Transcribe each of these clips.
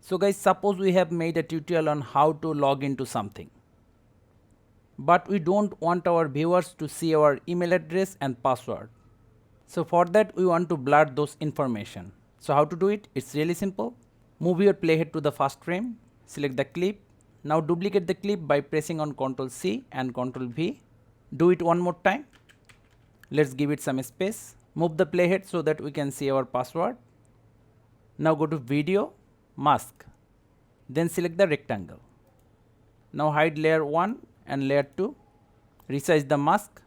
So guys, suppose we have made a tutorial on how to log into something, but we don't want our viewers to see our email address and password. So for that we want to blur those information. So how to do it? It's really simple. Move your playhead to the first frame, select the clip. Now duplicate the clip by pressing on Ctrl C and Ctrl V. Do it one more time. Let's give it some space. Move the playhead so that we can see our password. Now go to Video, Mask. Then select the rectangle. Now hide layer 1 and layer 2. Resize the mask.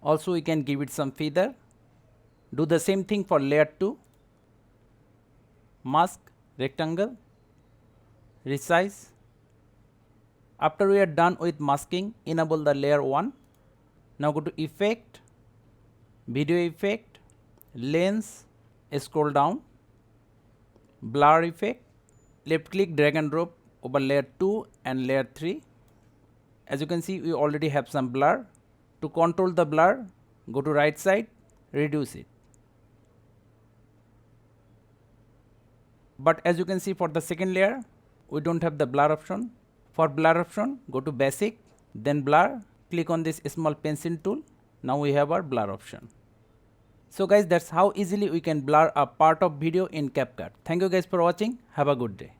Also we can give it some feather. Do the same thing for layer 2. Mask, rectangle, resize. After we are done with masking, enable the layer 1. Now go to Effect, Video Effect, Lens, scroll down, Blur Effect, left click, drag and drop over layer 2 and layer 3. As you can see, we already have some blur. To control the blur, go to right side, reduce it. But as you can see, for the second layer, we don't have the blur option. For blur option, go to Basic, then Blur, click on this small pencil tool. Now we have our blur option. So guys, that's how easily we can blur a part of video in CapCut. Thank you guys for watching. Have a good day.